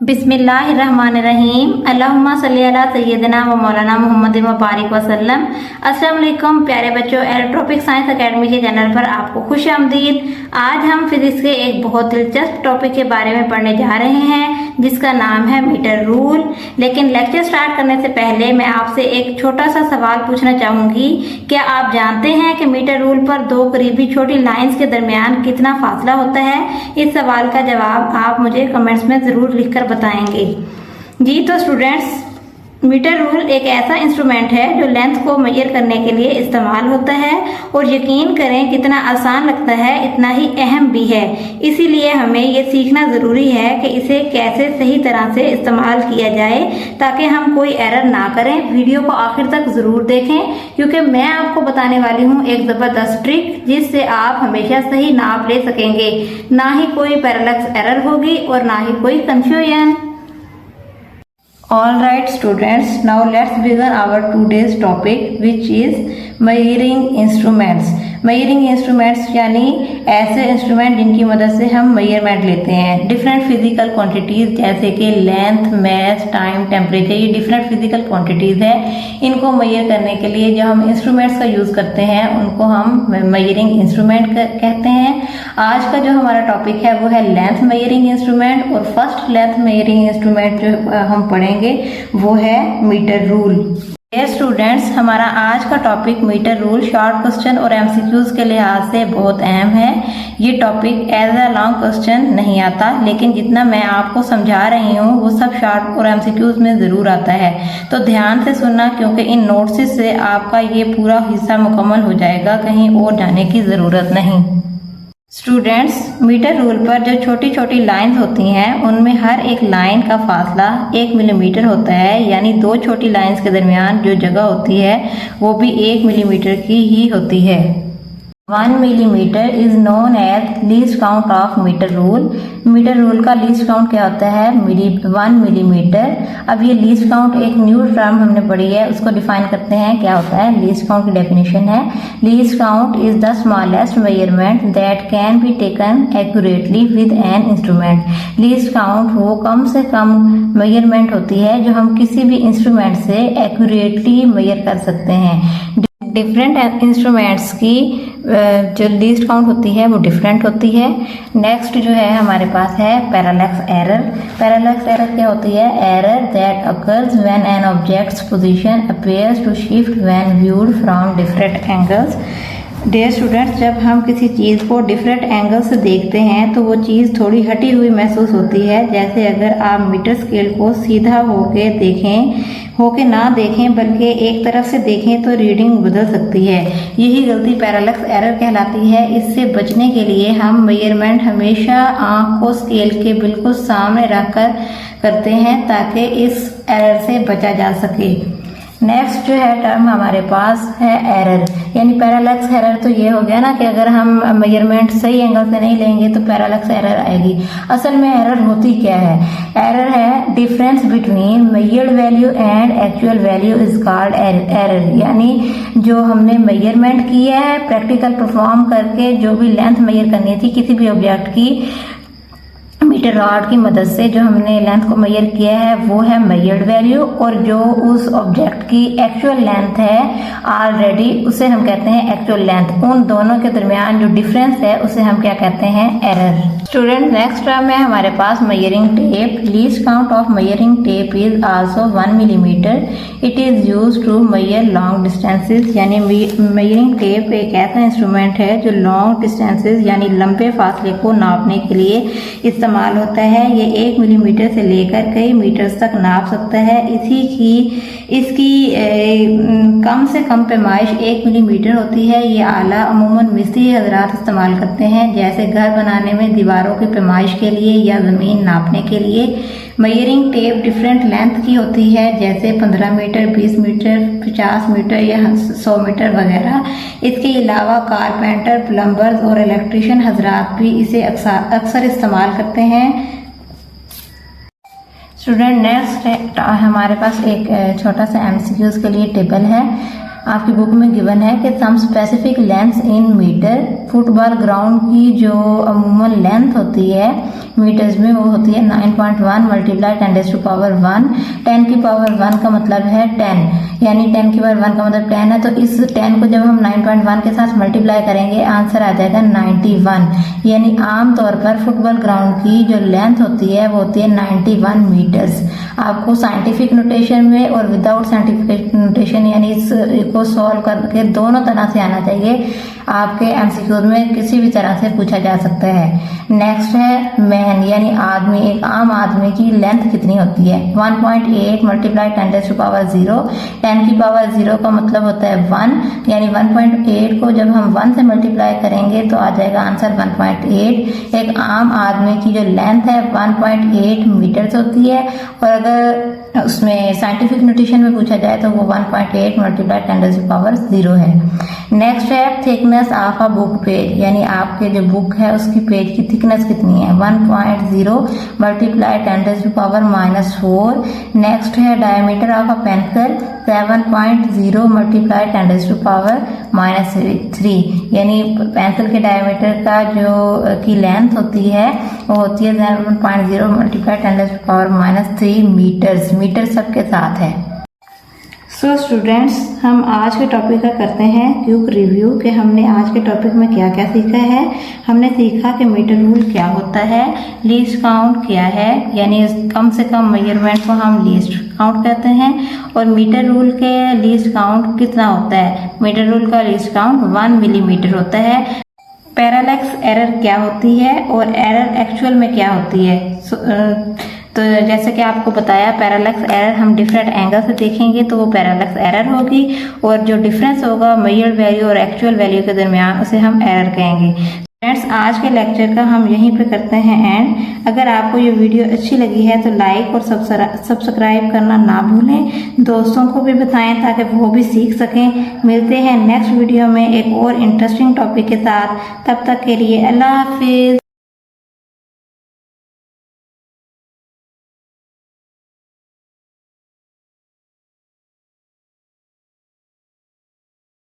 बिस्मिल्लाहिर्रहमानिर्रहीम अल्लाहुम्मा सल्ली अला सय्यदना व मौलाना मोहम्मद व बारिक वसल्लम। अस्सलाम वालेकुम प्यारे बच्चों, एरोट्रॉपिक साइंस एकेडमी के चैनल पर आपको खुश आमदीद। आज हम फिजिक्स के एक बहुत दिलचस्प टॉपिक के बारे में पढ़ने जा रहे हैं जिसका नाम है मीटर रूल। लेकिन लेक्चर स्टार्ट करने से पहले मैं आपसे एक छोटा सा सवाल पूछना चाहूंगी। क्या आप जानते हैं कि मीटर रूल पर दो करीबी छोटी लाइंस के दरमियान कितना फासला होता है? इस सवाल का जवाब आप मुझे कमेंट्स में जरूर लिखकर बताएंगे। जी तो स्टूडेंट्स, मीटर रूल एक ऐसा इंस्ट्रूमेंट है जो लेंथ को मेजर करने के लिए इस्तेमाल होता है और यकीन करें कितना आसान लगता है इतना ही अहम भी है। इसीलिए हमें ये सीखना ज़रूरी है कि इसे कैसे सही तरह से इस्तेमाल किया जाए ताकि हम कोई एरर ना करें। वीडियो को आखिर तक ज़रूर देखें क्योंकि मैं आपको बताने वाली हूँ एक ज़बरदस्त ट्रिक जिससे आप हमेशा सही नाप ले सकेंगे। ना ही कोई पैरेलक्स एरर होगी और ना ही कोई confusion. Alright students, now let's begin our today's topic which is measuring instruments। Measuring instruments यानी ऐसे इंस्ट्रूमेंट जिनकी मदद से हम मेजरमेंट लेते हैं डिफरेंट फिजिकल क्वांटिटीज़ जैसे कि लेंथ, मास, टाइम, टेम्परेचर। ये डिफरेंट फिजिकल क्वांटिटीज़ है। इनको मेजर करने के लिए जो हम इंस्ट्रूमेंट्स का यूज़ करते हैं उनको हम मेजरिंग इंस्ट्रूमेंट कहते हैं। आज का जो हमारा टॉपिक है वो है लेंथ मेजरिंग इंस्ट्रूमेंट और फर्स्ट लेंथ मेजरिंग इंस्ट्रूमेंट जो हम पढ़ेंगे वो है मीटर रूल। स्टूडेंट्स, हमारा आज का topic metre rule short question और एमसीक्यूज के लिहाज से बहुत अहम है। ये topic as a long question नहीं आता, लेकिन जितना मैं आपको समझा रही हूँ वो सब शॉर्ट और एमसीक्यूज में ज़रूर आता है। तो ध्यान से सुनना क्योंकि इन नोट्स से आपका ये पूरा हिस्सा मुकम्मल हो जाएगा, कहीं और जाने की ज़रूरत नहीं। स्टूडेंट्स, मीटर रूल पर जो छोटी छोटी लाइंस होती हैं उनमें हर एक लाइन का फासला 1 मिलीमीटर होता है, यानी दो छोटी लाइंस के दरमियान जो जगह होती है वो भी 1 मिलीमीटर की ही होती है। 1 millimetre is known as least count of metre rule. Metre rule का लीस्ट काउंट क्या होता है? 1 मिलीमीटर। अब ये लीस्ट काउंट एक न्यू टर्म हमने पढ़ी है, उसको डिफाइन करते हैं। क्या होता है लीस्ट काउंट की डेफिनेशन है, least count is the smallest measurement that can be taken accurately with an instrument. Least count वो कम से कम मेजरमेंट होती है जो हम किसी भी इंस्ट्रूमेंट से एक्यूरेटली मेजर कर सकते हैं। डिफरेंट इंस्ट्रूमेंट्स की जो लीस्ट काउंट होती है वो डिफरेंट होती है। नेक्स्ट जो है हमारे पास है पैरेलक्स एरर। पैरेलक्स एरर क्या होती है? Error that occurs when an object's position appears to shift when viewed from different angles. Dear students, जब हम किसी चीज़ को डिफरेंट एंगल से देखते हैं तो वो चीज़ थोड़ी हटी हुई महसूस होती है। जैसे अगर आप मीटर स्केल को सीधा होके ना देखें बल्कि एक तरफ से देखें तो रीडिंग बदल सकती है। यही गलती पैरेलक्स एरर कहलाती है। इससे बचने के लिए हम मेजरमेंट हमेशा आँख को स्केल के बिल्कुल सामने रखकर करते हैं ताकि इस एरर से बचा जा सके। नेक्स्ट जो है टर्म हमारे पास है एरर, यानी पैरेलक्स एरर। तो ये हो गया ना कि अगर हम मेजरमेंट सही एंगल से नहीं लेंगे तो पैरेलक्स एरर आएगी। असल में एरर होती क्या है? एरर है difference between measured value and actual value is called error. यानी जो हमने मेजरमेंट किया है प्रैक्टिकल परफॉर्म करके, जो भी लेंथ मेजर करनी थी किसी भी ऑब्जेक्ट की मीटर रॉड की मदद से, जो हमने लेंथ को मेजर किया है वो है मेजर्ड वैल्यू, और जो उस ऑब्जेक्ट की एक्चुअल लेंथ है ऑलरेडी उसे हम कहते हैं एक्चुअल लेंथ। उन दोनों के दरमियान जो डिफरेंस है उसे हम क्या कहते हैं? एरर। स्टूडेंट, नेक्स्ट टर्म है हमारे पास measuring tape. Least count of measuring tape is also 1 millimetre. It is used to measure long distances. यानी मेजरिंग टेप एक ऐसा इंस्ट्रूमेंट है जो लॉन्ग डिस्टेंसेस यानी लंबे फासले को नापने के लिए इस्तेमाल होता है। ये 1 मिलीमीटर से लेकर कई मीटर्स तक नाप सकता है। इसकी कम से कम पैमाइश 1 मिलीमीटर होती है। ये आला अमूमन मिस्त्री हजरात इस्तेमाल करते हैं, जैसे घर बनाने में दीवारों की पैमाइश के लिए या ज़मीन नापने के लिए। मेजरिंग टेप डिफरेंट लेंथ की होती है, जैसे 15 मीटर, 20 मीटर, 50 मीटर या 100 मीटर वगैरह। इसके अलावा कारपेंटर, प्लम्बर्स और इलेक्ट्रिशियन हजरात भी इसे अक्सर इस्तेमाल करते हैं। स्टूडेंट, नेक्स्ट हमारे पास एक छोटा सा एमसीक्यूज के लिए टेबल है। आपकी बुक में गिवन है कि some specific length in metre. Football ground की जो अमूमन लेंथ होती है मीटर्स में वो होती है 9.1 मल्टीप्लाई 10⁻1। 10 की पावर 1 का मतलब है 10, यानी 10 की पावर 1 का मतलब 10 है, तो इस 10 को जब हम 9.1 के साथ मल्टीप्लाई करेंगे आंसर आ जाएगा 91। यानी आमतौर पर फुटबॉल ग्राउंड की जो लेंथ होती है वो होती है 91 मीटर्स। आपको साइंटिफिक नोटेशन में और विदाउट साइंटिफिक नोटेशन यानी इसको सॉल्व करके दोनों तरह से आना चाहिए। आपके एमसीक्यू में किसी भी तरह से पूछा जा सकता है। नेक्स्ट है मैन यानी आदमी। एक आम आदमी की लेंथ कितनी होती है? 1.8 मल्टीप्लाई 10⁻0। 10 की पावर 0 का मतलब होता है 1, यानी 1.8 को जब हम 1 से मल्टीप्लाई करेंगे तो आ जाएगा आंसर 1.8। एक आम आदमी की जो लेंथ है 1.8 मीटर्स होती है, और अगर उसमें साइंटिफिक नोटेशन में पूछा जाए तो वो 1.8 मल्टीप्लाई 10⁻0 है। नेक्स्ट है thickness of a book page, यानी आपके जो बुक है उसकी पेज की थिकनेस कितनी है? 1.0 मल्टीप्लाई 10⁻⁻4। नेक्स्ट है diameter of a pencil 7.0 multiply 10⁻⁻3, यानी पेंसिल के डायमीटर का जो की लेंथ होती है वो होती है 7.0 मल्टीप्लाई 10⁻3 मीटर्स। मीटर सबके साथ है। सो स्टूडेंट्स, हम आज के टॉपिक का करते हैं क्विक रिव्यू कि हमने आज के टॉपिक में क्या क्या सीखा है। हमने सीखा कि मीटर रूल क्या होता है, लीस्ट काउंट क्या है, यानी कम से कम मेजरमेंट को हम लीस्ट काउंट कहते हैं, और मीटर रूल के लीस्ट काउंट कितना होता है। मीटर रूल का लीस्ट काउंट 1 मिलीमीटर होता है। पैरालैक्स एरर क्या होती है और एरर एक्चुअल में क्या होती है। तो जैसे कि आपको बताया पैरालैक्स एरर हम डिफरेंट एंगल से देखेंगे तो वो पैरालैक्स एरर होगी, और जो डिफरेंस होगा मेजर्ड वैल्यू और एक्चुअल वैल्यू के दरमियान उसे हम एरर कहेंगे। फ्रेंड्स, आज के लेक्चर का हम यहीं पे करते हैं एंड। अगर आपको ये वीडियो अच्छी लगी है तो लाइक और सब्सक्राइब करना ना भूलें। दोस्तों को भी बताएं ताकि वो भी सीख सकें। मिलते हैं नेक्स्ट वीडियो में एक और इंटरेस्टिंग टॉपिक के साथ। तब तक के लिए अल्लाह हाफिज।